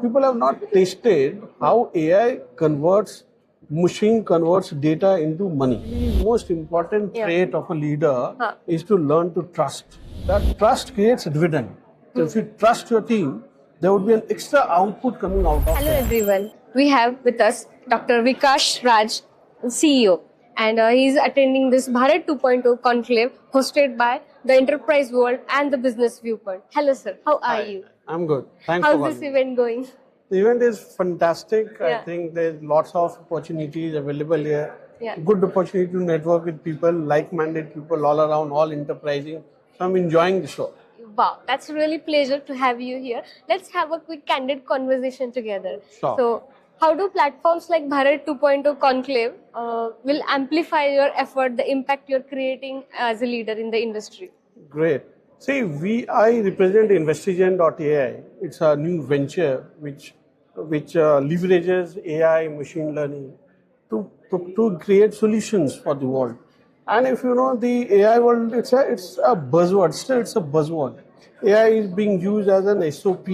People have not tasted how AI machine converts data into money. The most important trait of a leader is to learn to trust. That trust creates a dividend. So if you trust your team, there would be an extra output coming out of it. Hello everyone. We have with us Dr. Vikash Raj, CEO, and he is attending this Bharat 2.0 Conclave hosted by the Enterprise World and the Business Viewpoint. Hello sir, how are you? I'm good. Thanks for How's calling. this event going? The event is fantastic. I Yeah. think there's lots of opportunities available here. Yeah. Good opportunity to network with people, like-minded people all around, all enterprising. So I'm enjoying the show. Wow, that's really pleasure to have you here. Let's have a quick candid conversation together. Sure. So, how do platforms like Bharat 2.0 Conclave will amplify your effort, the impact you're creating as a leader in the industry? Great. See, I represent Investigen.ai. It's a new venture which leverages AI, machine learning to create solutions for the world. And if you know the AI world, it's a buzzword. Still, it's a buzzword. AI is being used as an SOP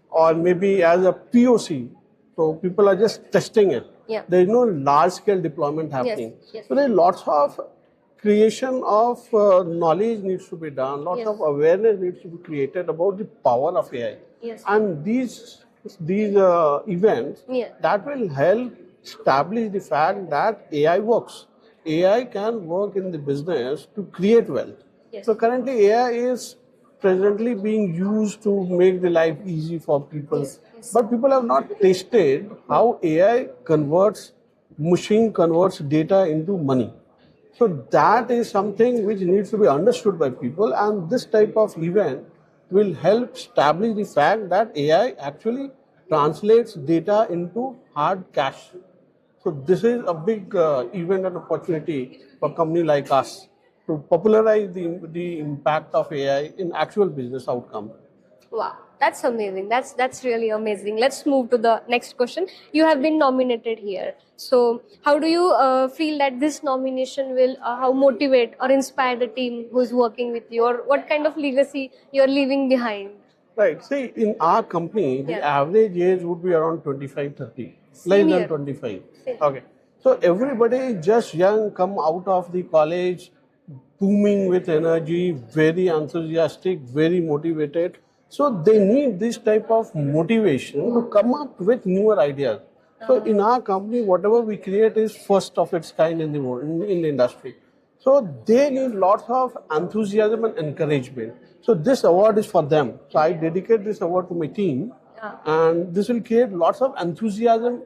or maybe as a POC. So people are just testing it. Yeah. There is no large-scale deployment happening. Yes. So there are lots of creation of knowledge needs to be done. Lots Yes. of awareness needs to be created about the power of AI. Yes. And these events Yeah. that will help establish the fact that AI works. AI can work in the business to create wealth. Yes. So currently AI is presently being used to make the life easy for people. Yes. But people have not tasted how machine converts data into money. So that is something which needs to be understood by people, and this type of event will help establish the fact that AI actually translates data into hard cash. So this is a big event and opportunity for a company like us to popularize the impact of AI in actual business outcome. Wow, that's amazing. That's really amazing. Let's move to the next question. You have been nominated here. So, how do you feel that this nomination will how motivate or inspire the team who is working with you, or what kind of legacy you're leaving behind? Right. See, in our company, the Yeah. average age would be around 25, 30, Same less here. than 25. Same. Okay. So everybody is just young, come out of the college, booming with energy, very enthusiastic, very motivated. So they need this type of motivation to come up with newer ideas. So in our company, whatever we create is first of its kind in the world, in the industry. So they need lots of enthusiasm and encouragement. So this award is for them. So I dedicate this award to my team, and this will create lots of enthusiasm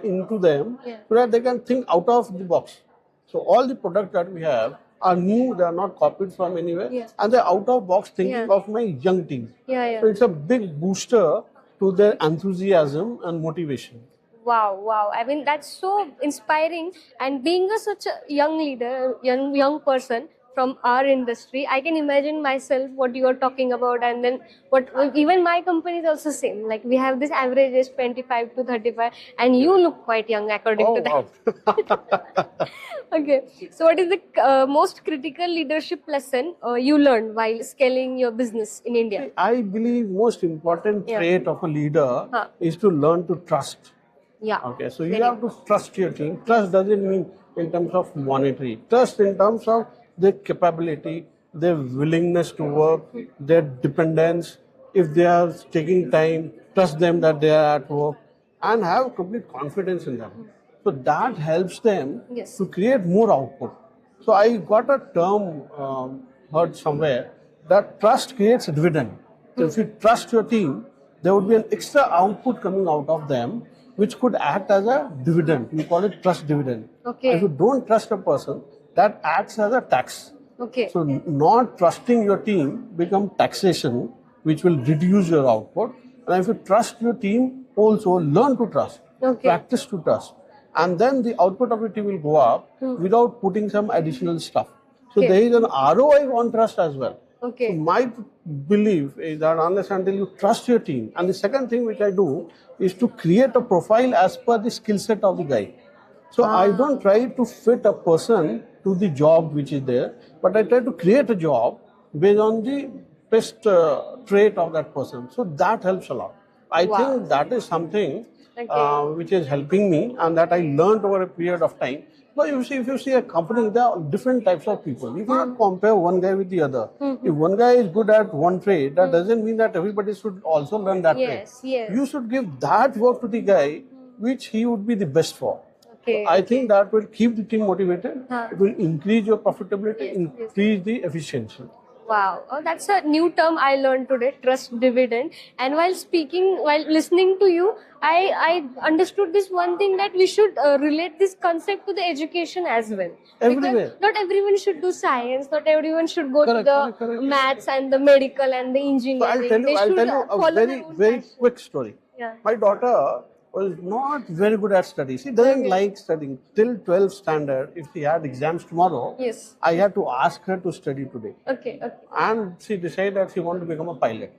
into them so that they can think out of the box. So all the products that we have are new, they are not copied from anywhere, and they're out of box thinking of my young team. Yeah. So it's a big booster to their enthusiasm and motivation. Wow. I mean, that's so inspiring. And being such a young leader, young person from our industry, I can imagine myself what you are talking about. And then what even my company is also same. Like we have this average age 25 to 35, and you look quite young according to that. Wow. Okay. So, what is the most critical leadership lesson you learned while scaling your business in India? I believe most important trait of a leader is to learn to trust. Yeah. Okay, so you have to trust your team. Trust doesn't mean in terms of monetary. Trust in terms of their capability, their willingness to work, their dependence. If they are taking time, trust them that they are at work and have complete confidence in them. So that helps them to create more output. So I got a term heard somewhere that trust creates a dividend. So if you trust your team, there would be an extra output coming out of them, which could act as a dividend. We call it trust dividend. Okay. If you don't trust a person, that acts as a tax. Okay. So not trusting your team becomes taxation, which will reduce your output. And if you trust your team, also learn to trust, practice to trust. And then the output of your team will go up without putting some additional stuff. So there is an ROI on trust as well. Okay. So my belief is that unless until you trust your team, and the second thing which I do is to create a profile as per the skill set of the guy. So I don't try to fit a person to the job which is there, but I try to create a job based on the best trait of that person. So that helps a lot. I Wow. think that is something Okay. which is helping me, and that I learned over a period of time. But you see, if you see a company, there are different types of people. You cannot compare one guy with the other. If one guy is good at one trade, that doesn't mean that everybody should also learn that trade. Yes, yes. You should give that work to the guy which he would be the best for. Okay. I think that will keep the team motivated. Huh. It will increase your profitability, Yes, increase the efficiency. Wow. Oh, that's a new term I learned today, trust dividend. And while listening to you, I understood this one thing that we should relate this concept to the education as well. Everywhere. Because not everyone should do science, not everyone should go Correct, to the correct, correct. maths and the medical and the engineering. So I'll tell you a follow their very, own very passion. quick story. Yeah. My daughter was not very good at studies. She doesn't Okay. like studying. Till 12th standard, if she had exams tomorrow, Yes. I had to ask her to study today. Okay. Okay. And she decided that she wanted to become a pilot.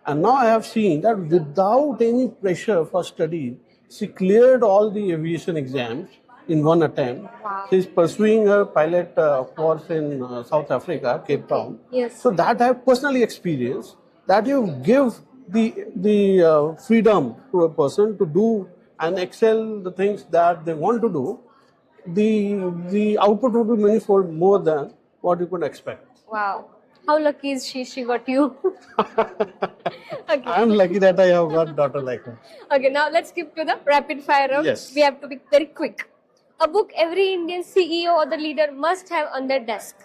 And now I have seen that without any pressure for study, she cleared all the aviation exams in one attempt. Wow. She's pursuing her pilot course in South Africa, Cape Town. Yes. So that I have personally experienced, that you give the freedom to a person to do and excel the things that they want to do, the output will be manifold more than what you could expect. Wow. How lucky is she? She got you. Okay. I am lucky that I have got daughter like her. Okay, now let's skip to the rapid fire round. Yes. We have to be very quick. A book every Indian CEO or the leader must have on their desk.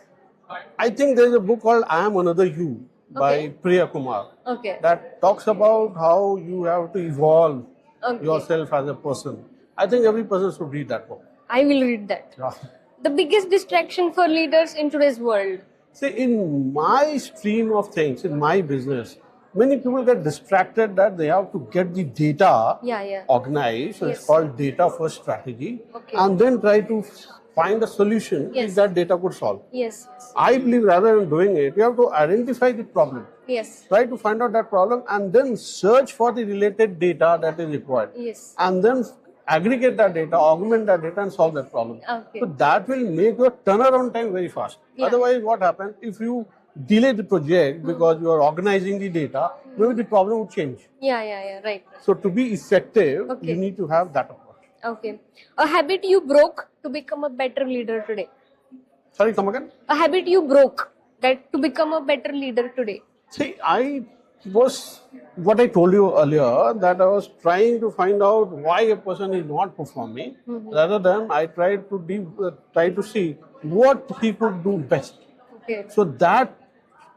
I think there is a book called I Am Another You by Okay. Priya Kumar Okay. that talks about how you have to evolve Okay. yourself as a person. I think every person should read that book. I will read that. The biggest distraction for leaders in today's world. See, in my stream of things, in my business, many people get distracted that they have to get the data Yeah, yeah. organized. So Yes. it's called data first strategy. Okay. And then try to find a solution Yes. which that data could solve. Yes. I believe rather than doing it, you have to identify the problem. Yes. Try to find out that problem and then search for the related data that is required. Yes. And then aggregate that data, augment that data and solve that problem. Okay. So that will make your turnaround time very fast. Yeah. Otherwise, what happens if you delay the project because you are organizing the data, maybe the problem would change. Yeah. Right. So to be effective, Okay. you need to have that approach. Okay. A habit you broke to become a better leader today. Sorry, come again? A habit you broke that to become a better leader today. See, I was what I told you earlier, that I was trying to find out why a person is not performing. Rather than I tried to try to see what he could do best. Okay. So that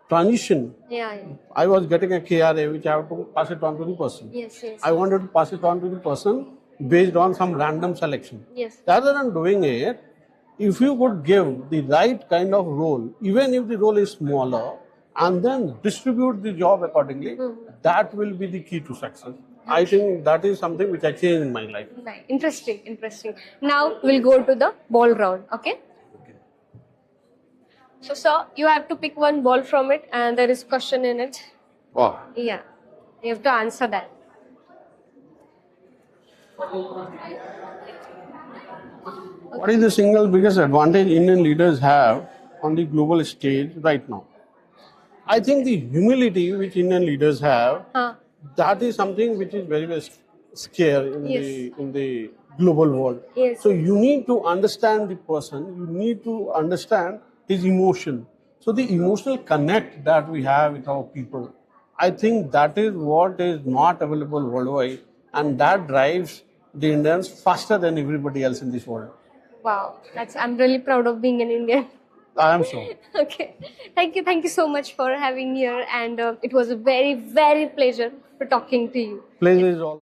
transition, Yeah. I was getting a KRA which I have to pass it on to the person. Yes. I wanted to pass it on to the person based on some random selection. Yes. Rather than doing it, if you could give the right kind of role, even if the role is smaller, and then distribute the job accordingly, that will be the key to success. I think that is something which I changed in my life. Right. Interesting. Now we'll go to the ball round. Okay. So, sir, you have to pick one ball from it, and there is question in it. Wow. Yeah, you have to answer that. What is the single biggest advantage Indian leaders have on the global stage right now? I think the humility which Indian leaders have, Huh. that is something which is very, very scarce in the global world. Yes. So you need to understand the person, you need to understand his emotion. So the emotional connect that we have with our people, I think that is what is not available worldwide, and that drives the Indians faster than everybody else in this world. Wow, I'm really proud of being an Indian. I am so. Okay, thank you so much for having here, and it was a very, very pleasure for talking to you. Pleasure is all.